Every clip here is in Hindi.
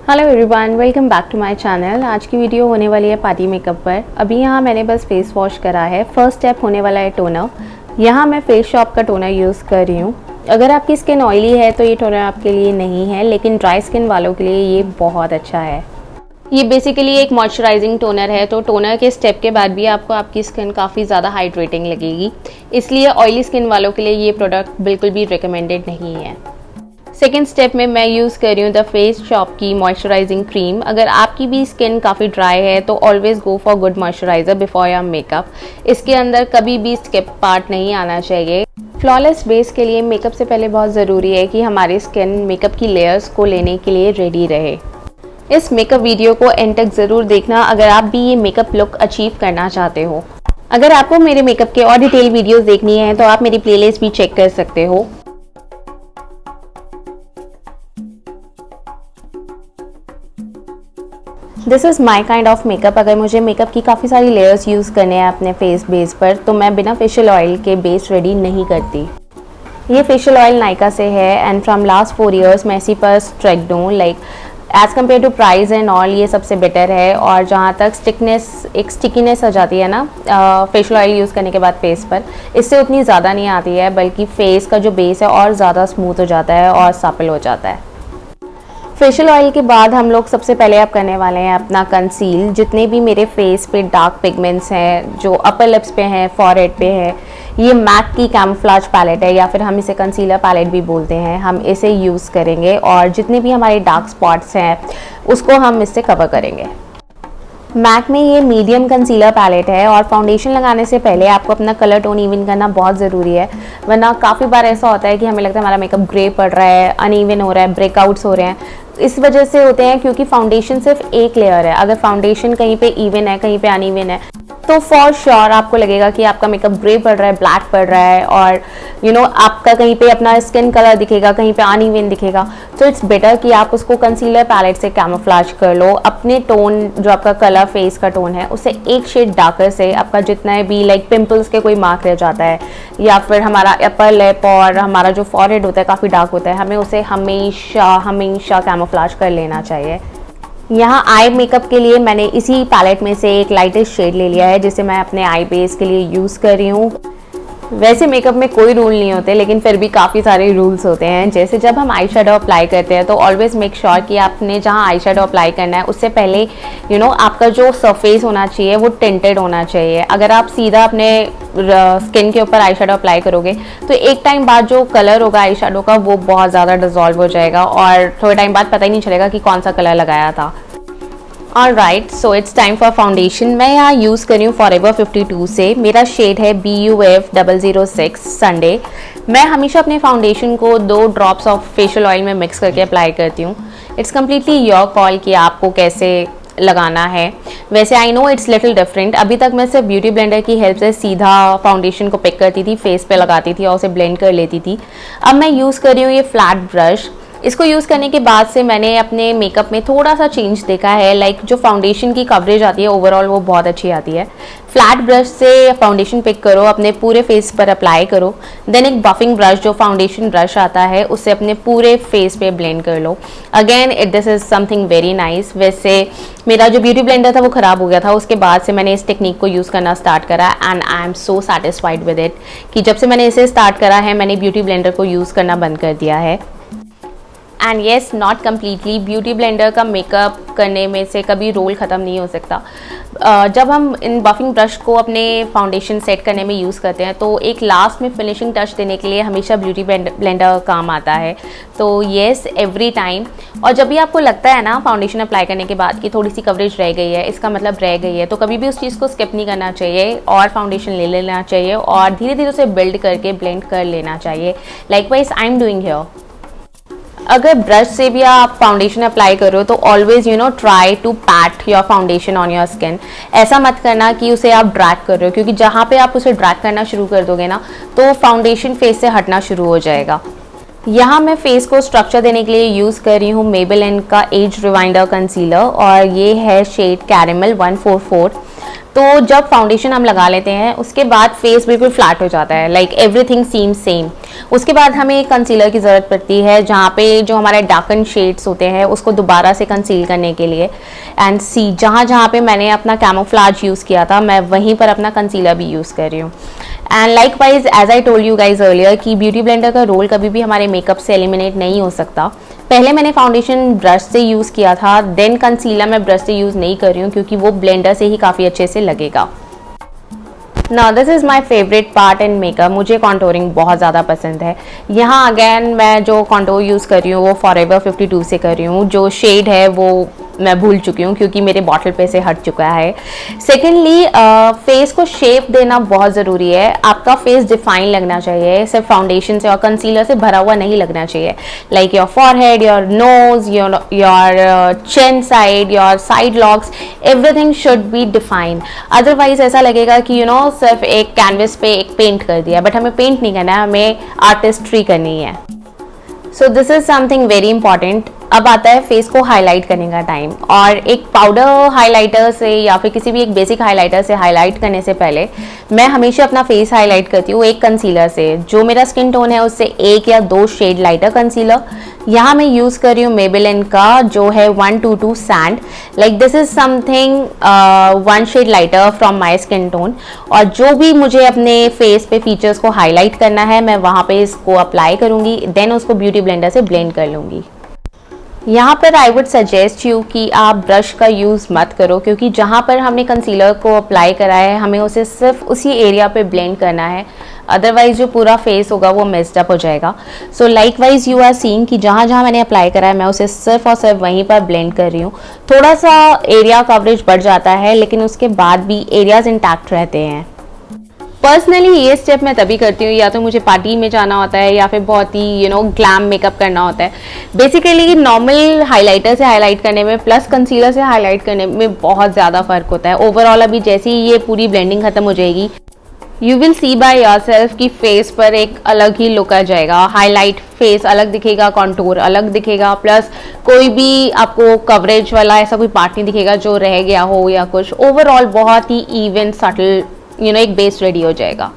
Hello everyone, welcome back to my channel. आज की वीडियो होने वाली है पार्टी मेकअप पर। अभी यहाँ मैंने बस फेस वॉश करा है। फर्स्ट स्टेप होने वाला है टोनर। यहाँ मैं फेस शॉप का टोनर यूज़ कर रही हूँ। अगर आपकी स्किन ऑयली है तो ये टोनर आपके लिए नहीं है, लेकिन ड्राई स्किन वालों के लिए ये बहुत अच्छा है। ये बेसिकली एक मॉइस्चराइजिंग टोनर है, तो टोनर के स्टेप के बाद भी आपको आपकी स्किन काफ़ी ज़्यादा हाइड्रेटिंग लगेगी, इसलिए ऑयली स्किन वालों के लिए ये प्रोडक्ट बिल्कुल भी रिकमेंडेड नहीं है। सेकेंड स्टेप में मैं यूज़ कर रही हूँ द फेस शॉप की मॉइस्चराइजिंग क्रीम। अगर आपकी भी स्किन काफ़ी ड्राई है तो always go for good moisturiser before your makeup. इसके अंदर कभी भी स्किप पार्ट नहीं आना चाहिए। फ्लॉलेस बेस के लिए मेकअप से पहले बहुत ज़रूरी है कि हमारी स्किन मेकअप की लेयर्स को लेने के लिए रेडी रहे। इस मेकअप वीडियो को एंड तक ज़रूर देखना अगर आप भी ये मेकअप लुक अचीव करना चाहते हो। अगर आपको मेरे मेकअप के और डिटेल वीडियोज़ देखनी है तो आप मेरी प्लेलिस्ट भी चेक कर सकते हो। This is my kind of makeup. अगर मुझे मेकअप की काफ़ी सारी लेयर्स यूज़ करने हैं अपने फेस बेस पर तो मैं बिना फेशियल ऑयल के बेस रेडी नहीं करती। ये फेशियल ऑयल नायका से है एंड फ्रॉम लास्ट 4 years मैं इसी पर स्ट्रेक्ड हूँ। Like as compare to price and all ये सबसे बेटर है। और जहाँ तक एक स्टिकीनेस आ जाती है ना फेशियल ऑयल यूज़ करने के बाद फेस पर, इससे उतनी ज़्यादा नहीं आती है, बल्कि फेस का जो बेस है और ज़्यादा स्मूथ हो जाता है और सपल हो जाता है। फेशियल ऑयल के बाद हम लोग सबसे पहले अब करने वाले हैं अपना कंसील। जितने भी मेरे फेस पे डार्क पिगमेंट्स हैं जो अपर लिप्स पे हैं, फॉरहेड पे है, ये मैक की कैमोफ्लेज पैलेट है या फिर हम इसे कंसीलर पैलेट भी बोलते हैं। हम इसे यूज़ करेंगे और जितने भी हमारे डार्क स्पॉट्स हैं उसको हम इससे कवर करेंगे। मैक में ये मीडियम कंसीलर पैलेट है और फाउंडेशन लगाने से पहले आपको अपना कलर टोन इवन करना बहुत ज़रूरी है, वरना काफ़ी बार ऐसा होता है कि हमें लगता है हमारा मेकअप ग्रे पड़ रहा है, अनइवन हो रहा है, ब्रेकआउट्स हो रहे हैं। इस वजह से होते हैं क्योंकि फाउंडेशन सिर्फ एक लेयर है। अगर फाउंडेशन कहीं पे इवन है, कहीं पे अनइवन है, तो फॉर श्योर आपको लगेगा कि आपका मेकअप ग्रे पड़ रहा है, ब्लैक पड़ रहा है और आपका कहीं पे अपना स्किन कलर दिखेगा, कहीं पे अनइवन दिखेगा। तो इट्स बेटर कि आप उसको कंसीलर पैलेट से कैमोफ्लेज कर लो। अपने टोन जो आपका कलर फेस का टोन है उससे एक शेड डार्कर से आपका जितना भी लाइक पिंपल्स के कोई मार्क रह जाता है या फिर हमारा अपर लिप और हमारा जो फॉरहेड होता है काफ़ी डार्क होता है, हमें उसे हमेशा कैमोफ्लेज कर लेना चाहिए। यहाँ आई मेकअप के लिए मैंने इसी पैलेट में से एक लाइटेस्ट शेड ले लिया है जिसे मैं अपने आई बेस के लिए यूज़ कर रही हूँ। वैसे मेकअप में कोई रूल नहीं होते, लेकिन फिर भी काफ़ी सारे रूल्स होते हैं। जैसे जब हम आई शेडो अप्लाई करते हैं तो ऑलवेज़ मेक श्योर कि आपने जहाँ आई शेडो अप्लाई करना है उससे पहले आपका जो सरफेस होना चाहिए वो टिंटेड होना चाहिए। अगर आप सीधा अपने स्किन के ऊपर आई शेडो अप्लाई करोगे तो एक टाइम बाद जो कलर होगा आई शेडो का वो बहुत ज़्यादा डिजॉल्व हो जाएगा और थोड़े टाइम बाद पता ही नहीं चलेगा कि कौन सा कलर लगाया था। Alright, so it's time for foundation. मैं यहाँ यूज़ कर रही हूँ फॉरएवर 52 से। मेरा शेड है BUF 006 संडे। मैं हमेशा अपने फाउंडेशन को 2 ड्रॉप्स ऑफ फेशियल ऑयल में मिक्स करके अप्लाई करती हूँ। इट्स कम्प्लीटली योर कॉल कि आपको कैसे लगाना है। वैसे I know it's little different. अभी तक मैं सिर्फ ब्यूटी ब्लेंडर की हेल्प से सीधा फाउंडेशन को पिक करती थी, फेस पे लगाती थी और उसे ब्लेंड कर लेती थी। अब मैं यूज़ कर रही हूँ ये फ्लैट ब्रश। इसको यूज़ करने के बाद से मैंने अपने मेकअप में थोड़ा सा चेंज देखा है। लाइक जो फाउंडेशन की कवरेज आती है ओवरऑल वो बहुत अच्छी आती है। फ्लैट ब्रश से फाउंडेशन पिक करो, अपने पूरे फेस पर अप्लाई करो। देन एक बफिंग ब्रश जो फाउंडेशन ब्रश आता है उससे अपने पूरे फेस पे ब्लेंड कर लो। Again this is something very nice. वैसे मेरा जो ब्यूटी ब्लेंडर था वो ख़राब हो गया था, उसके बाद से मैंने इस टेक्निक को यूज़ करना स्टार्ट करा and I am so satisfied with it कि जब से मैंने इसे स्टार्ट करा है मैंने ब्यूटी ब्लेंडर को यूज़ करना बंद कर दिया है। And yes, not completely, beauty blender का मेकअप करने में से कभी रोल ख़त्म नहीं हो सकता। जब हम इन बफिंग ब्रश को अपने फाउंडेशन सेट करने में यूज़ करते हैं तो एक लास्ट में फिनिशिंग टच देने के लिए हमेशा ब्यूटी ब्लेंडर काम आता है। तो येस, एवरी टाइम। और जब भी आपको लगता है ना फाउंडेशन अप्लाई करने के बाद कि थोड़ी सी कवरेज रह गई है, इसका मतलब रह गई है, तो कभी भी उस चीज़ को स्किप नहीं करना चाहिए और फाउंडेशन ले लेना चाहिए और धीरे धीरे उसे बिल्ड करके ब्लेंड कर लेना चाहिए। Likewise I am doing here. अगर ब्रश से भी आप फाउंडेशन अप्लाई करो तो always try to pat your foundation on your skin. ऐसा मत करना कि उसे आप ड्रैग कर रहे हो, क्योंकि जहाँ पे आप उसे ड्रैग करना शुरू कर दोगे ना तो फाउंडेशन फेस से हटना शुरू हो जाएगा। यहाँ मैं फेस को स्ट्रक्चर देने के लिए यूज़ कर रही हूँ मेबेलिन का एज रिवाइंडर कंसीलर और ये है शेड कैरेमल 144। तो जब फाउंडेशन हम लगा लेते हैं उसके बाद फेस बिल्कुल फ्लैट हो जाता है, लाइक एवरीथिंग सीम सेम। उसके बाद हमें कंसीलर की ज़रूरत पड़ती है जहाँ पे जो हमारे डार्कन शेड्स होते हैं उसको दोबारा से कंसील करने के लिए। एंड सी जहाँ जहाँ पे मैंने अपना कैमोफ्लेज यूज़ किया था मैं वहीं पर अपना कंसीलर भी यूज़ कर रही हूँ। And likewise as I told you guys earlier कि ब्यूटी ब्लेंडर का रोल कभी भी हमारे मेकअप से एलिमिनेट नहीं हो सकता। पहले मैंने फाउंडेशन ब्रश से यूज़ किया था, देन कंसीलर मैं ब्रश से यूज़ नहीं कर रही हूँ क्योंकि वो ब्लेंडर से ही काफ़ी अच्छे से लगेगा। Now this is my favourite part in makeup, मुझे कॉन्टोरिंग बहुत ज़्यादा पसंद है। यहाँ अगेन मैं जो कॉन्टोर यूज़ कर रही हूँ वो फॉरएवर 52 से कर रही हूँ। जो शेड है वो मैं भूल चुकी हूँ क्योंकि मेरे बॉटल पे से हट चुका है। सेकेंडली फेस को शेप देना बहुत ज़रूरी है। आपका फेस डिफाइन लगना चाहिए, सिर्फ फाउंडेशन से और कंसीलर से भरा हुआ नहीं लगना चाहिए। Like your forehead, your nose, your chin side, your side locks, everything should be define. Otherwise ऐसा लगेगा कि सिर्फ एक कैनवस पे एक पेंट कर दिया, बट हमें पेंट नहीं करना है, हमें आर्टिस्ट्री करनी है। So this is something very important. अब आता है फेस को हाईलाइट करने का टाइम, और एक पाउडर हाइलाइटर से या फिर किसी भी एक बेसिक हाइलाइटर से हाईलाइट करने से पहले मैं हमेशा अपना फेस हाईलाइट करती हूँ एक कंसीलर से। जो मेरा स्किन टोन है उससे 1 या 2 शेड लाइटर कंसीलर। यहाँ मैं यूज़ कर रही हूँ मेबेलिन का जो है 122 sand. Like this is something 1 shade lighter from my skin tone. और जो भी मुझे अपने फेस पे फीचर्स को हाईलाइट करना है मैं वहाँ पे इसको अप्लाई करूँगी, देन उसको ब्यूटी ब्लेंडर से ब्लेंड कर लूँगी। यहाँ पर आई वुड सजेस्ट यू कि आप ब्रश का यूज़ मत करो क्योंकि जहाँ पर हमने कंसीलर को अप्लाई करा है हमें उसे सिर्फ उसी एरिया पे ब्लेंड करना है, अदरवाइज जो पूरा फेस होगा वो मिक्सड अप हो जाएगा। So likewise you are seeing कि जहाँ जहाँ मैंने अप्लाई करा है मैं उसे सिर्फ और सिर्फ वहीं पर ब्लेंड कर रही हूँ। थोड़ा सा एरिया कवरेज बढ़ जाता है लेकिन उसके बाद भी एरियाज इंटैक्ट रहते हैं। पर्सनली ये स्टेप मैं तभी करती हूँ या तो मुझे पार्टी में जाना होता है या फिर बहुत ही ग्लैम मेकअप करना होता है। बेसिकली नॉर्मल हाइलाइटर से हाईलाइट करने में प्लस कंसीलर से हाईलाइट करने में बहुत ज़्यादा फर्क होता है। ओवरऑल अभी जैसे ही ये पूरी ब्लेंडिंग खत्म हो जाएगी you will see by yourself कि फेस पर एक अलग ही लुक आ जाएगा। हाईलाइट फेस अलग दिखेगा, कॉन्टूर अलग दिखेगा, प्लस कोई भी आपको कवरेज वाला ऐसा कोई पार्ट नहीं दिखेगा जो रह गया हो या कुछ। ओवरऑल बहुत ही इवन सटल एक बेस रेडी हो जाएगा।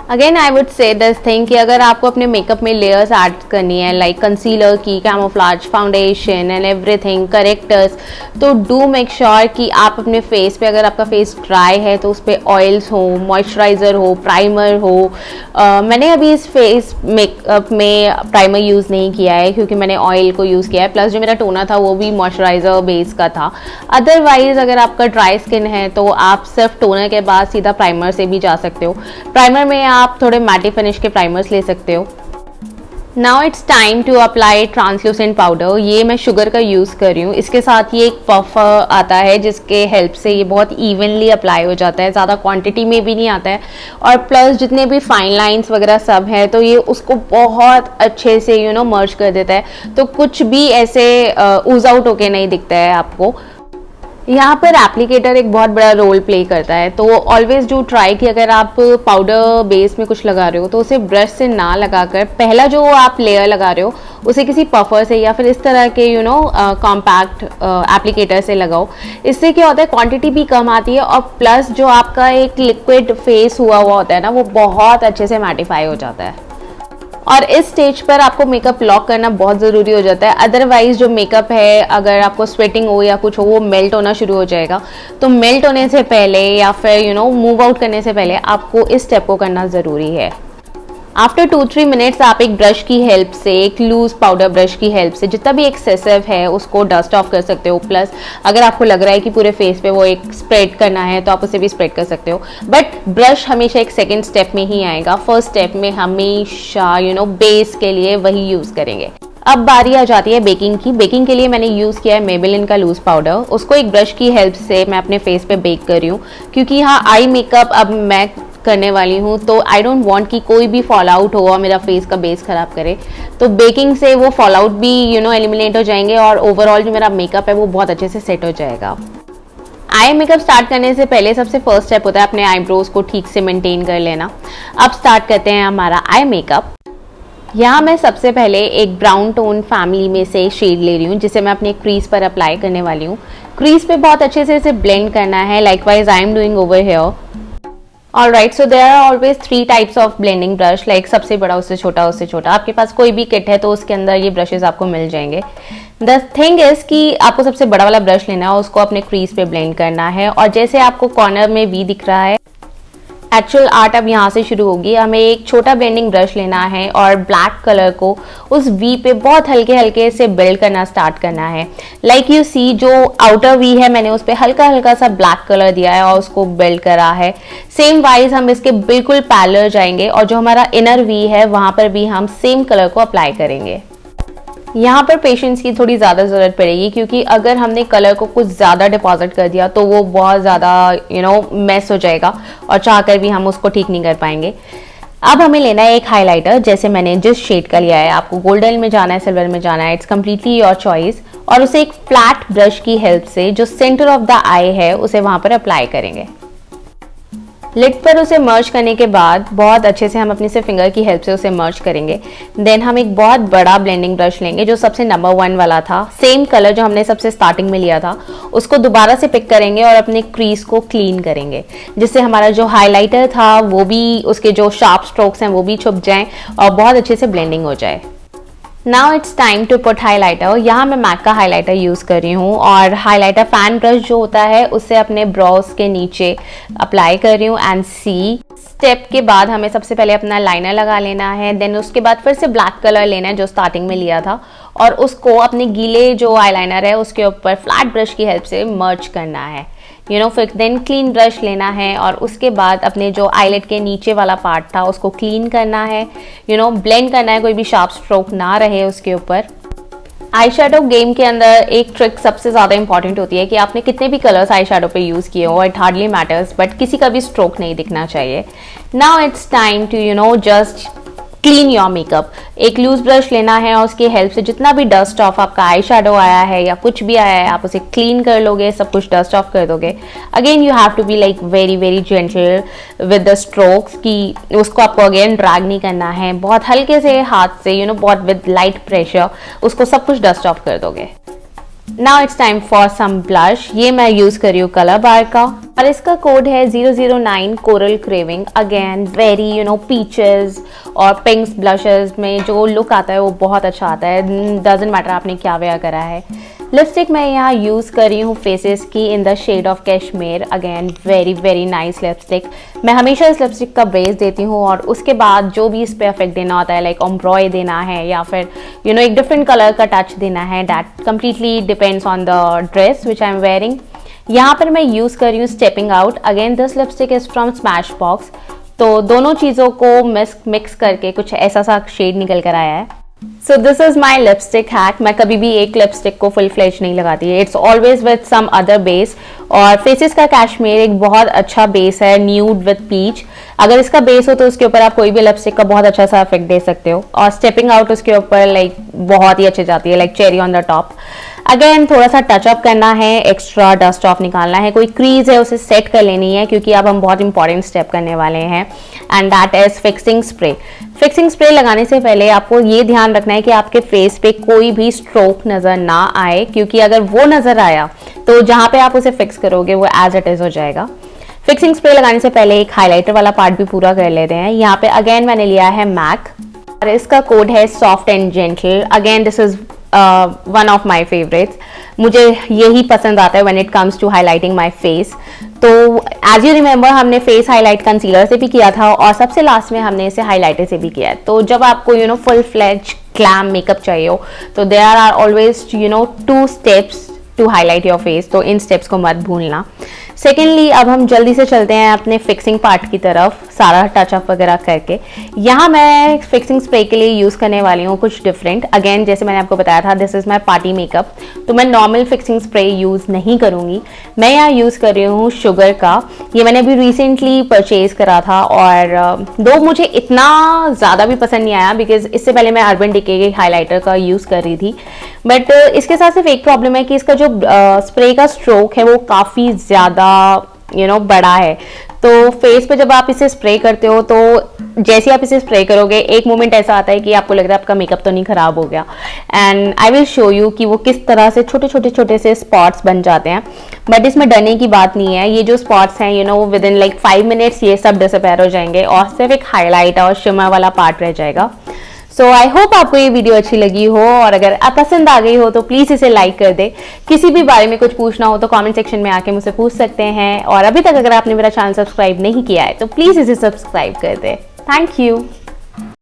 Again I would say this thing कि अगर आपको अपने मेकअप में लेयर्स ऐड करनी है लाइक कंसीलर की, camouflage, foundation and everything, characters, तो डू मेक श्योर कि आप अपने फेस पे, अगर आपका फेस ड्राई है तो उस पर ऑयल्स हो, मॉइस्चराइज़र हो, प्राइमर हो। मैंने अभी इस फेस मेकअप में प्राइमर यूज़ नहीं किया है क्योंकि मैंने ऑयल को यूज़ किया है, प्लस जो मेरा टोनर था वो भी मॉइस्चराइज़र बेस का था। अदरवाइज अगर आपका ड्राई स्किन है तो आप सिर्फ टोनर के बाद सीधा प्राइमर से भी जा सकते हो। प्राइमर में आप थोड़े मैटी फिनिश के प्राइमर्स ले सकते हो। Now it's time to apply translucent powder. ये मैं शुगर का यूज़ कर रही हूँ। इसके साथ ये एक पफ आता है जिसके हेल्प से ये बहुत इवनली अप्लाई हो जाता है, ज़्यादा क्वांटिटी में भी नहीं आता है, और प्लस जितने भी फाइन लाइंस वगैरह सब है तो ये उसको बहुत अच्छे से मर्ज कर देता है, तो कुछ भी ऐसे ऊज आउट होके नहीं दिखता है आपको। यहाँ पर एप्लीकेटर एक बहुत बड़ा रोल प्ले करता है, तो ऑलवेज डू ट्राई कि अगर आप पाउडर बेस में कुछ लगा रहे हो तो उसे ब्रश से ना लगाकर पहला जो आप लेयर लगा रहे हो उसे किसी पफर से या फिर इस तरह के कॉम्पैक्ट एप्लीकेटर से लगाओ। इससे क्या होता है, क्वांटिटी भी कम आती है और प्लस जो आपका एक लिक्विड फेस हुआ होता है ना वो बहुत अच्छे से मैटिफाई हो जाता है। और इस स्टेज पर आपको मेकअप लॉक करना बहुत ज़रूरी हो जाता है, अदरवाइज जो मेकअप है अगर आपको स्वेटिंग हो या कुछ हो वो मेल्ट होना शुरू हो जाएगा। तो मेल्ट होने से पहले या फिर मूव आउट करने से पहले आपको इस स्टेप को करना ज़रूरी है। आफ्टर 2-3 मिनट्स आप एक ब्रश की हेल्प से, एक लूज पाउडर ब्रश की हेल्प से जितना भी एक्सेसिव है उसको डस्ट ऑफ कर सकते हो। प्लस अगर आपको लग रहा है कि पूरे फेस पे वो एक स्प्रेड करना है तो आप उसे भी स्प्रेड कर सकते हो, बट ब्रश हमेशा एक सेकेंड स्टेप में ही आएगा। फर्स्ट स्टेप में हमेशा बेस के लिए वही यूज़ करेंगे। अब बारी आ जाती है बेकिंग की। बेकिंग के लिए मैंने यूज़ किया है मेबेलिन का लूज पाउडर। उसको एक ब्रश की हेल्प से मैं अपने फेस पे बेक कर रही हूँ क्योंकि यहाँ आई मेकअप अब मैं करने वाली हूँ, तो आई डोंट वांट कि कोई भी फॉल आउट हो और मेरा फेस का बेस खराब करे। तो बेकिंग से वो फॉल आउट भी एलिमिनेट हो जाएंगे और ओवरऑल जो मेरा मेकअप है वो बहुत अच्छे से सेट हो जाएगा। आई मेकअप स्टार्ट करने से पहले सबसे फर्स्ट स्टेप होता है अपने आईब्रोज को ठीक से मेंटेन कर लेना। अब स्टार्ट करते हैं हमारा आई मेकअप। यहाँ मैं सबसे पहले एक ब्राउन टोन फैमिली में से शेड ले रही हूँ जिसे मैं अपने क्रीज पर अप्लाई करने वाली हूँ। क्रीज पे बहुत अच्छे से इसे ब्लेंड करना है, likewise I am doing over here. Alright, so there are always 3 types of blending brush, like सबसे बड़ा उससे छोटा उससे छोटा। आपके पास कोई भी किट है तो उसके अंदर ये ब्रशेज आपको मिल जाएंगे। द थिंग इज कि आपको सबसे बड़ा वाला ब्रश लेना है और उसको अपने क्रीज पे ब्लेंड करना है। और जैसे आपको कॉर्नर में वी दिख रहा है, एक्चुअल आर्ट अब यहाँ से शुरू होगी। हमें एक छोटा ब्लेंडिंग ब्रश लेना है और ब्लैक कलर को उस वी पे बहुत हल्के हल्के से बिल्ड करना स्टार्ट करना है। लाइक यू सी, जो आउटर वी है मैंने उस पर हल्का हल्का सा ब्लैक कलर दिया है और उसको बिल्ड करा है। सेम वाइज हम इसके बिल्कुल पैरेलल जाएंगे और जो हमारा इनर वी है वहां पर भी हम सेम कलर को अप्लाई करेंगे। यहाँ पर पेशेंस की थोड़ी ज़्यादा ज़रूरत पड़ेगी क्योंकि अगर हमने कलर को कुछ ज़्यादा डिपॉजिट कर दिया तो वो बहुत ज़्यादा मैस हो जाएगा और चाहकर भी हम उसको ठीक नहीं कर पाएंगे। अब हमें लेना है एक हाइलाइटर, जैसे मैंने जिस शेड का लिया है। आपको गोल्डन में जाना है, सिल्वर में जाना है, इट्स कम्प्लीटली योर चॉइस। और उसे एक फ्लैट ब्रश की हेल्प से जो सेंटर ऑफ द आई है उसे वहाँ पर अप्लाई करेंगे। लिड पर उसे मर्ज करने के बाद बहुत अच्छे से हम अपनी से फिंगर की हेल्प से उसे मर्ज करेंगे। देन हम एक बहुत बड़ा ब्लेंडिंग ब्रश लेंगे जो सबसे नंबर 1 वाला था, सेम कलर जो हमने सबसे स्टार्टिंग में लिया था, उसको दोबारा से पिक करेंगे और अपने क्रीज को क्लीन करेंगे जिससे हमारा जो हाइलाइटर था वो भी, उसके जो शार्प स्ट्रोक्स हैं वो भी छुप जाएं और बहुत अच्छे से ब्लेंडिंग हो जाए। Now it's time to put highlighter. यहाँ मैं मैक का हाइलाइटर यूज़ कर रही हूँ और हाइलाइटर फैन ब्रश जो होता है उससे अपने ब्रोज के नीचे अप्लाई कर रही हूँ। एंड सी स्टेप के बाद हमें सबसे पहले अपना लाइनर लगा लेना है। देन उसके बाद फिर से ब्लैक कलर लेना है जो स्टार्टिंग में लिया था और उसको अपने गीले जो आईलाइनर है उसके ऊपर फ्लैट ब्रश की हेल्प से मर्ज करना है। फिर देन क्लीन ब्रश लेना है और उसके बाद अपने जो आईलेट के नीचे वाला पार्ट था उसको क्लीन करना है, ब्लेंड करना है, कोई भी शार्प स्ट्रोक ना रहे उसके ऊपर। आई शेडो गेम के अंदर एक ट्रिक सबसे ज़्यादा इंपॉर्टेंट होती है कि आपने कितने भी कलर्स आई शेडो पे यूज़ किए हो, इट हार्डली मैटर्स, बट किसी का भी स्ट्रोक नहीं दिखना चाहिए। Now it's time to just clean your makeup. एक लूज ब्रश लेना है और उसकी हेल्प से जितना भी डस्ट ऑफ आपका आई शेडो आया है या कुछ भी आया है आप उसे क्लीन कर लोगे, सब कुछ डस्ट ऑफ कर दोगे। Again you have to be like very very gentle with the strokes कि उसको आपको अगेन ड्रैग नहीं करना है, बहुत हल्के से हाथ से बहुत विद लाइट प्रेशर उसको सब कुछ डस्ट ऑफ कर दोगे। Now it's time for some blush. ये मैं यूज़ कर रही हूँ कलर बार का और इसका कोड है 009 coral craving. Again very peaches और पिंक्स ब्लशेस में जो लुक आता है वो बहुत अच्छा आता है, डजेंट मैटर आपने क्या वेयर करा है। लिपस्टिक मैं यहाँ यूज़ कर रही हूँ फेसेस की in the shade of cashmere. Again very very nice lipstick. मैं हमेशा इस लिपस्टिक का बेस देती हूँ और उसके बाद जो भी इस पर इफेक्ट देना होता है, लाइक ऑम्ब्रॉय देना है या फिर एक डिफरेंट कलर का टच देना है, that completely depends on the dress which I am wearing. यहाँ पर मैं यूज़ कर रही हूँ stepping out. Again this lipstick is from smash box. तो दोनों चीज़ों को मिक्स करके कुछ ऐसा सा शेड निकल कर आया है। So this is my lipstick hack. मैं कभी भी एक लिपस्टिक को फुल फ्लेज नहीं लगाती है, it's always with some other base. और फेसेस का कैश्मीर एक बहुत अच्छा बेस है, न्यूड विद पीच। अगर इसका बेस हो तो उसके ऊपर आप कोई भी लिपस्टिक का बहुत अच्छा सा इफेक्ट दे सकते हो और स्टेपिंग आउट उसके ऊपर लाइक बहुत ही अच्छी जाती है, like cherry on the top. Again थोड़ा सा टचअप करना है, एक्स्ट्रा डस्ट ऑफ निकालना है, कोई क्रीज है उसे सेट कर लेनी है क्योंकि अब हम बहुत इंपॉर्टेंट स्टेप करने वाले हैं and that is fixing spray. Fixing spray लगाने से पहले आपको ये ध्यान रखना है कि आपके फेस पे कोई भी स्ट्रोक नज़र ना आए, क्योंकि अगर वो नज़र आया तो जहाँ पे आप उसे फिक्स करोगे वो एज इट इज़ हो जाएगा। फिक्सिंग स्प्रे लगाने से पहले एक हाइलाइटर वाला पार्ट भी पूरा कर लेते हैं। यहाँ पे अगेन मैंने लिया है मैक और इसका कोड है soft and gentle. Again this is one of my favourites. मुझे यही पसंद आता है when it comes to highlighting my face. तो एज यू रिमेंबर हमने फेस हाईलाइट कंसीलर से भी किया था और सबसे लास्ट में हमने इसे हाईलाइटर से भी किया है। तो जब आपको फुल फ्लेज ग्लैम मेकअप चाहिए हो तो there are always 2 steps to highlight your face, तो इन स्टेप्स को मत भूलना। सेकेंडली अब हम जल्दी से चलते हैं अपने फिक्सिंग पार्ट की तरफ, सारा टचअप वगैरह करके। यहाँ मैं फिक्सिंग स्प्रे के लिए यूज़ करने वाली हूँ कुछ डिफरेंट। अगेन जैसे मैंने आपको बताया था this is my party makeup, तो मैं नॉर्मल फिक्सिंग स्प्रे यूज़ नहीं करूँगी। मैं यहाँ यूज़ कर रही हूँ शुगर का। ये मैंने अभी रिसेंटली परचेज़ करा था और दो मुझे इतना ज़्यादा भी पसंद नहीं आया बिकॉज इससे पहले मैं अर्बन डिके के हाईलाइटर का यूज़ कर रही थी। बट इसके साथ सिर्फ एक प्रॉब्लम है कि इसका जो स्प्रे का स्ट्रोक है वो काफ़ी ज़्यादा बड़ा है, तो फेस पे जब आप इसे स्प्रे करते हो तो जैसे आप इसे स्प्रे करोगे एक मोमेंट ऐसा आता है कि आपको लग रहा है आपका मेकअप तो नहीं खराब हो गया, and I will show you कि वो किस तरह से छोटे छोटे छोटे से स्पॉट्स बन जाते हैं। बट इसमें डरने की बात नहीं है, ये जो स्पॉट्स हैं वो विद इन लाइक 5 मिनट्स ये सब डिसअपेयर हो जाएंगे और सिर्फ एक हाईलाइट और शिमर वाला पार्ट रह जाएगा। सो आई होप आपको ये वीडियो अच्छी लगी हो, और अगर आप पसंद आ गई हो तो प्लीज़ इसे लाइक कर दे। किसी भी बारे में कुछ पूछना हो तो कमेंट सेक्शन में आके मुझसे पूछ सकते हैं, और अभी तक अगर आपने मेरा चैनल सब्सक्राइब नहीं किया है तो प्लीज़ इसे सब्सक्राइब कर दे। Thank you.